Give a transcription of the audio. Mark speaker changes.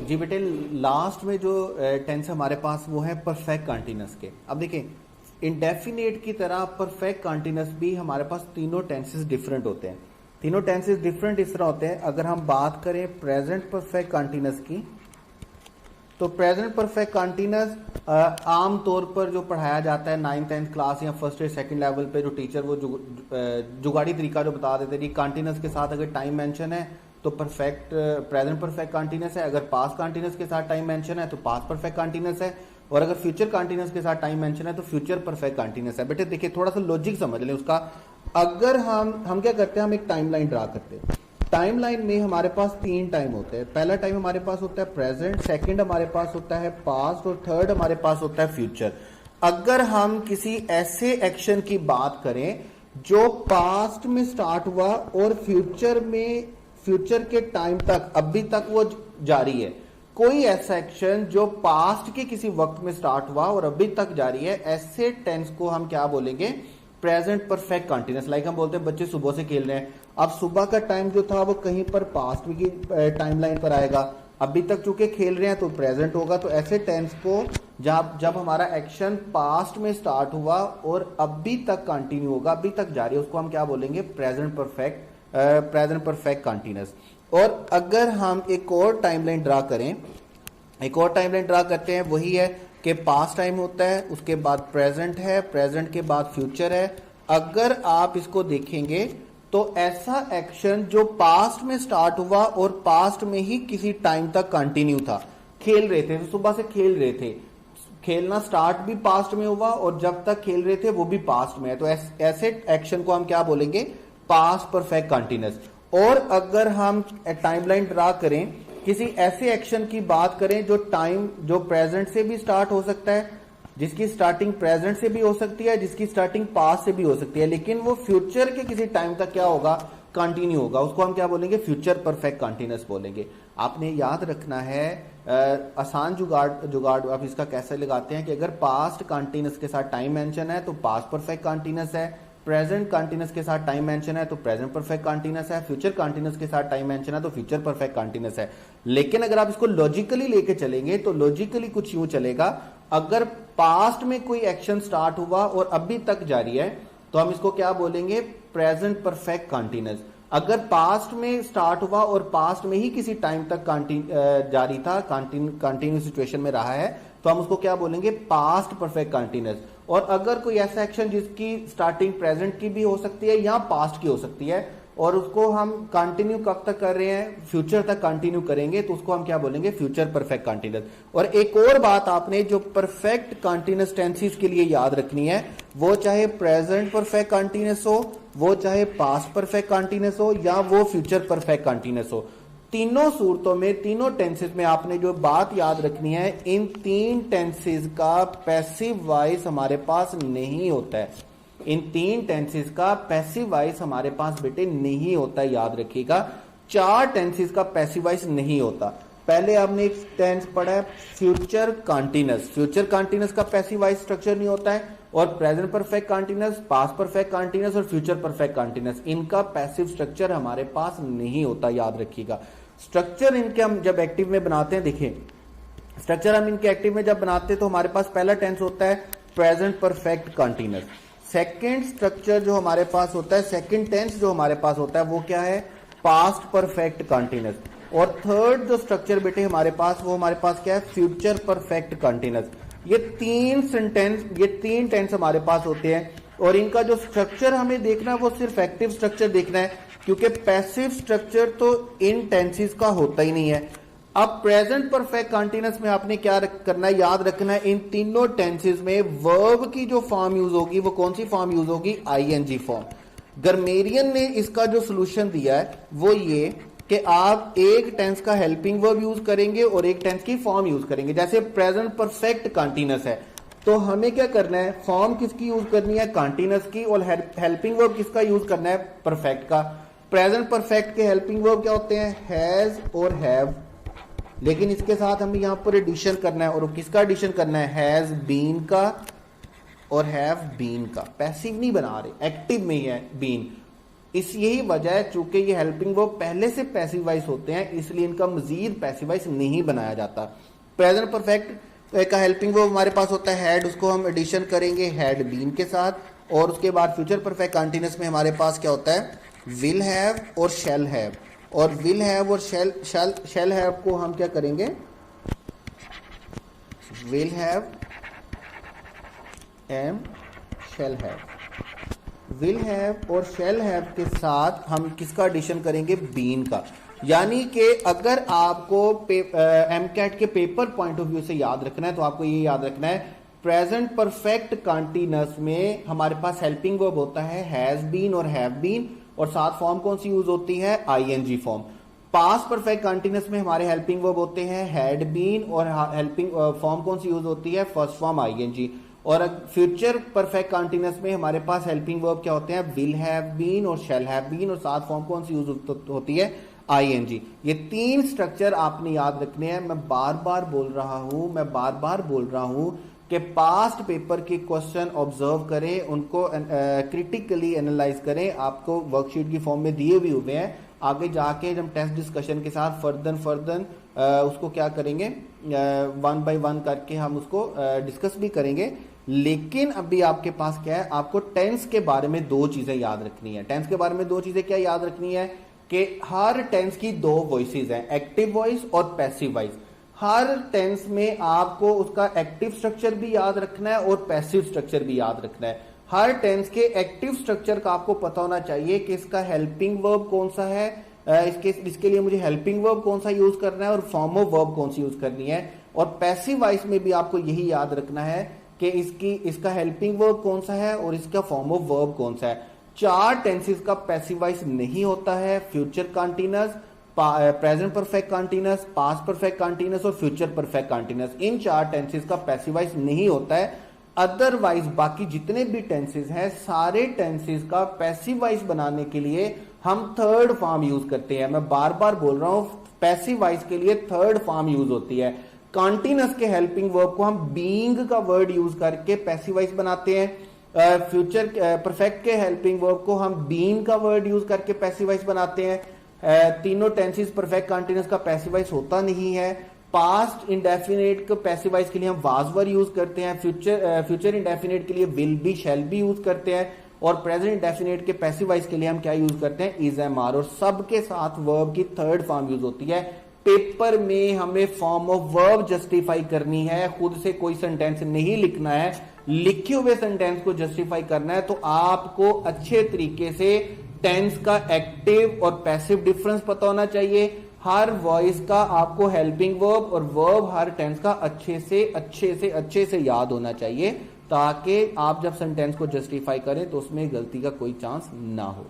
Speaker 1: जी बेटे, लास्ट में जो टेंस हमारे पास वो है परफेक्ट कंटीन्यूअस के। अब देखिए, इंडेफिनेट की तरह परफेक्ट कंटीन्यूअस भी हमारे पास तीनों टेंसेस डिफरेंट होते हैं। तीनों टेंसेस डिफरेंट इस तरह होते हैं। अगर हम बात करें प्रेजेंट परफेक्ट कंटीन्यूअस की, तो प्रेजेंट परफेक्ट कंटीन्यूअस आम तौर पर जो पढ़ाया जाता है 9th-10th क्लास या फर्स्ट या सेकंड लेवल पे, जो टीचर वो जुगाड़ी तरीका जो बता देते हैं, कंटीन्यूअस के साथ अगर टाइम मेंशन है तो परफेक्ट प्रेजेंट परफेक्ट कंटीन्यूअस है, अगर पास्ट कंटीन्यूअस के साथ टाइम मेंशन है तो पास्ट परफेक्ट कंटीन्यूअस है, और अगर फ्यूचर कंटीन्यूअस के साथ टाइम मेंशन है तो फ्यूचर परफेक्ट कंटीन्यूअस है। बेटे देखिए, थोड़ा सा लॉजिक समझ लें उसका। अगर हम क्या करते हैं, हम एक टाइमलाइन ड्रा करते हैं। टाइमलाइन में हमारे पास 3 टाइम होते हैं। पहला टाइम हमारे पास होता है प्रेजेंट, सेकंड हमारे पास होता है पास्ट, और थर्ड हमारे पास होता है फ्यूचर। अगर हम किसी ऐसे एक्शन की बात करें जो पास्ट में स्टार्ट हुआ और फ्यूचर के टाइम तक अभी तक वो जारी है, कोई ऐसा एक्शन जो पास्ट के किसी वक्त में स्टार्ट हुआ और अभी तक जारी है, ऐसे टेंस को हम क्या बोलेंगे, प्रेजेंट परफेक्ट कंटीन्यूअस। लाइक हम बोलते हैं बच्चे सुबह से खेल रहे हैं, अब सुबह का टाइम जो था वो कहीं पर पास्ट की टाइमलाइन पर आएगा, अभी तक चूंकि खेल रहे हैं तो प्रेजेंट होगा। तो ऐसे टेंस को जब हमारा एक्शन पास्ट में स्टार्ट हुआ और अभी तक कंटिन्यू होगा, अभी तक जारी है, उसको हम क्या बोलेंगे, प्रेजेंट परफेक्ट कंटीन्यूअस। और अगर हम एक और टाइमलाइन ड्रा करते हैं, वही है कि पास्ट टाइम होता है, उसके बाद प्रेजेंट है, प्रेजेंट के बाद फ्यूचर है। अगर आप इसको देखेंगे तो ऐसा एक्शन जो पास्ट में स्टार्ट हुआ और पास्ट में ही किसी टाइम तक कंटिन्यू था, खेल रहे थे, सुबह से खेल रहे थे, खेलना स्टार्ट भी पास्ट में हुआ और जब तक खेल रहे थे वो भी पास्ट में है, तो ऐसे एक्शन को हम क्या बोलेंगे, पास्ट परफेक्ट कंटीन्यूअस। और अगर हम टाइमलाइन ड्रा करें, किसी ऐसे एक्शन की बात करें जो प्रेजेंट से भी स्टार्ट हो सकता है, जिसकी स्टार्टिंग प्रेजेंट से भी हो सकती है, जिसकी स्टार्टिंग पास्ट से भी हो सकती है, लेकिन वो फ्यूचर के किसी टाइम तक क्या होगा, कंटिन्यू होगा, उसको हम क्या बोलेंगे, फ्यूचर परफेक्ट कंटीन्यूअस बोलेंगे। आपने याद रखना है, आसान जुगाड़ आप इसका कैसे लगाते हैं कि अगर पास्ट कंटीन्यूअस के साथ टाइम मेंशन है तो पास्ट परफेक्ट कंटीन्यूअस है, प्रेजेंट कंटीन्यूअस के साथ टाइम मेंशन है तो प्रेजेंट परफेक्ट कंटीन्यूअस है, फ्यूचर कंटीन्यूअस के साथ टाइम मेंशन है तो फ्यूचर परफेक्ट कंटीन्यूअस है। लेकिन अगर आप इसको लॉजिकली लेके चलेंगे तो लॉजिकली कुछ यूं चलेगा, अगर पास्ट में कोई एक्शन स्टार्ट हुआ और अभी तक जारी है तो हम इसको क्या बोलेंगे, प्रेजेंट परफेक्ट कंटीन्यूअस। अगर पास्ट में स्टार्ट हुआ और पास्ट में ही किसी टाइम तक जारी था, कंटिन्यू सिचुएशन में रहा है, तो हम उसको क्या बोलेंगे, पास्ट परफेक्ट कंटीन्यूअस। और अगर कोई ऐसा एक्शन जिसकी स्टार्टिंग प्रेजेंट की भी हो सकती है या पास्ट की हो सकती है और उसको हम कंटिन्यू कब तक कर रहे हैं, फ्यूचर तक कंटिन्यू करेंगे, तो उसको हम क्या बोलेंगे, फ्यूचर परफेक्ट कंटीन्यूअस। और एक और बात आपने जो परफेक्ट कंटीन्यूअस टेंसेस के लिए याद रखनी है, वो चाहे प्रेजेंट परफेक्ट कंटीन्यूअस हो, वो चाहे पास्ट परफेक्ट कंटीन्यूअस हो, या वो फ्यूचर परफेक्ट कंटीन्यूअस हो, तीनों सूरतों में, तीनों टेंसेस में आपने जो बात याद रखनी है, इन 3 टेंसेस का पैसिव वॉइस हमारे पास नहीं होता है। इन 3 टेंसेस का पैसिव वॉइस हमारे पास बेटे नहीं होता है, याद रखिएगा। 4 टेंसेस का पैसिव वॉइस नहीं होता। पहले आपने एक टेंस पढ़ा है फ्यूचर कंटीन्यूअस, फ्यूचर कंटीन्यूअस का पैसिव वॉइस स्ट्रक्चर नहीं होता है, और present perfect continuous, past perfect continuous और फ्यूचर परफेक्ट कंटीन्यूअस, इनका पैसिव स्ट्रक्चर हमारे पास नहीं होता, याद रखिएगा। स्ट्रक्चर इनके हम जब एक्टिव में बनाते हैं, देखिए स्ट्रक्चर हम इनके एक्टिव में जब बनाते हैं तो हमारे पास पहला टेंस होता है present perfect continuous. Second structure जो हमारे पास होता है, सेकंड टेंस जो हमारे पास होता है वो क्या है, पास्ट परफेक्ट कंटीन्यूअस। और थर्ड जो स्ट्रक्चर बेटे हमारे पास, वो हमारे पास क्या है, फ्यूचर परफेक्ट कंटीन्यूअस। ये 3 टेंस हमारे पास होते हैं और इनका जो स्ट्रक्चर हमें देखना है वो सिर्फ एक्टिव स्ट्रक्चर देखना है, क्योंकि पैसिव स्ट्रक्चर तो इन टेंसेस का होता ही नहीं है। अब प्रेजेंट परफेक्ट कंटीन्यूअस में आपने क्या करना है, याद रखना है, इन तीनों टेंसेस में वर्ब की जो फॉर्म यूज होगी वो कौन सी फॉर्म यूज होगी, आईएनजी फॉर्म। ग्रामेरियन ने इसका जो सोल्यूशन दिया है वो ये कि आप एक टेंस का हेल्पिंग वर्ब यूज करेंगे और एक टेंस की फॉर्म यूज करेंगे। जैसे प्रेजेंट परफेक्ट कंटीन्यूअस है तो हमें क्या करना है, फॉर्म किसकी यूज करनी है, कंटीन्यूअस की, और हेल्पिंग वर्ब किसका यूज करना है, परफेक्ट का। प्रेजेंट परफेक्ट के हेल्पिंग वर्ब क्या होते हैं, हैज और हैव, लेकिन इसके साथ हमें यहां पर एडिशन करना है, और किसका एडिशन करना है, हैज बीन का और हैव बीन का। पैसिव नहीं बना रहे, एक्टिव में ही है बीन। इस यही वजह है, चूंकि ये हेल्पिंग वर्ब पहले से पैसिव वॉइस होते हैं इसलिए इनका मजीद पैसिव वॉइस नहीं बनाया जाता। प्रेजेंट परफेक्ट का हेल्पिंग वर्ब हमारे पास होता है हैड, उसको हम एडिशन करेंगे हैड बीन के साथ, और उसके बाद फ्यूचर परफेक्ट कंटीन्यूअस में हमारे पास क्या होता है विल हैव और शैल हैव, और विल हैव और शैल हैव को हम क्या करेंगे will have and shall have, will have और शैल हैव के साथ हम किसका एडिशन करेंगे बीन का। यानी कि अगर आपको एमकैट के पेपर पॉइंट ऑफ व्यू से याद रखना है तो आपको ये याद रखना है प्रेजेंट परफेक्ट कंटीन्यूअस में हमारे पास हेल्पिंग वर्ब होता है हैज बीन और हैव बीन, और साथ फॉर्म कौन सी यूज होती है ING form. Past perfect continuous में हमारे हेल्पिंग वर्ब होते हैं हैड बीन, और हेल्पिंग फॉर्म कौन सी यूज होती है फर्स्ट फॉर्म आईएनजी। और फ्यूचर परफेक्ट कंटीन्यूअस में हमारे पास हेल्पिंग वर्ब क्या होते हैं विल हैव बीन और शैल हैव बीन, और साथ फॉर्म कौन सी यूज होती है आईएनजी। ये तीन स्ट्रक्चर आपने याद रखने हैं। मैं बार बार बोल रहा हूं कि पास्ट पेपर के क्वेश्चन ऑब्जर्व करें, उनको क्रिटिकली एनालाइज करें, आपको वर्कशीट की फॉर्म में दिए भी हुए हैं। आगे जाके जब टेस्ट डिस्कशन के साथ फर्दर उसको क्या करेंगे वन बाय वन करके हम उसको डिस्कस भी करेंगे। लेकिन अभी आपके पास क्या है, आपको टेंस के बारे में दो चीजें याद रखनी है। टेंस के बारे में दो चीजें क्या याद रखनी है कि हर टेंस की दो वॉइसेस हैं, एक्टिव वॉइस और पैसिव वॉइस। हर टेंस में आपको उसका एक्टिव स्ट्रक्चर भी याद रखना है और पैसिव स्ट्रक्चर भी याद रखना है। हर टेंस के एक्टिव स्ट्रक्चर का आपको पता होना चाहिए कि इसका हेल्पिंग वर्ब कौन सा है, इसके लिए मुझे हेल्पिंग वर्ब कौन सा यूज करना है और फॉर्म ऑफ वर्ब कौन सी यूज करनी है। और पैसिव वॉइस में भी आपको यही याद रखना है कि इसका हेल्पिंग वर्ब कौन सा है और इसका फॉर्म ऑफ वर्ब कौन सा है। चार टेंसेस का पैसिव वॉइस नहीं होता है, future continuous, present perfect continuous, past perfect continuous और फ्यूचर परफेक्ट कंटीन्यूअस। इन चार टेंसेस का पैसिव वॉइस नहीं होता है। अदरवाइज बाकी जितने भी टेंसेस हैं सारे टेंसेस का पैसिव वॉइस बनाने के लिए हम थर्ड फॉर्म यूज करते हैं। मैं बार बार बोल रहा हूं पैसिव वॉइस के लिए थर्ड फॉर्म यूज होती है। कंटीन्यूअस के हेल्पिंग वर्ब को हम बीइंग का वर्ड यूज करके पैसिव वॉइस बनाते हैं। फ्यूचर परफेक्ट के हेल्पिंग वर्ब को हम बीन का वर्ड यूज करके पैसिव वॉइस बनाते हैं। तीनों टेंसेस परफेक्ट कंटीन्यूअस का पैसिव वॉइस होता नहीं है। पास्ट इंडेफिनिट को पैसिव वॉइस के लिए हम वाज वर यूज करते हैं। फ्यूचर इंडेफिनिट के लिए will be shall be use करते हैं, और प्रेजेंट इंडेफिनिट के पैसिव वॉइस के लिए हम क्या यूज करते हैं इज एम आर। और सबके साथ वर्ब की थर्ड फॉर्म यूज होती है। पेपर में हमें फॉर्म ऑफ वर्ब जस्टिफाई करनी है, खुद से कोई सेंटेंस नहीं लिखना है, लिखे हुए सेंटेंस को जस्टिफाई करना है। तो आपको अच्छे तरीके से टेंस का एक्टिव और पैसिव डिफरेंस पता होना चाहिए। हर वॉइस का आपको हेल्पिंग वर्ब और वर्ब हर टेंस का अच्छे से याद होना चाहिए, ताकि आप जब सेंटेंस को जस्टिफाई करें तो उसमें गलती का कोई चांस ना हो।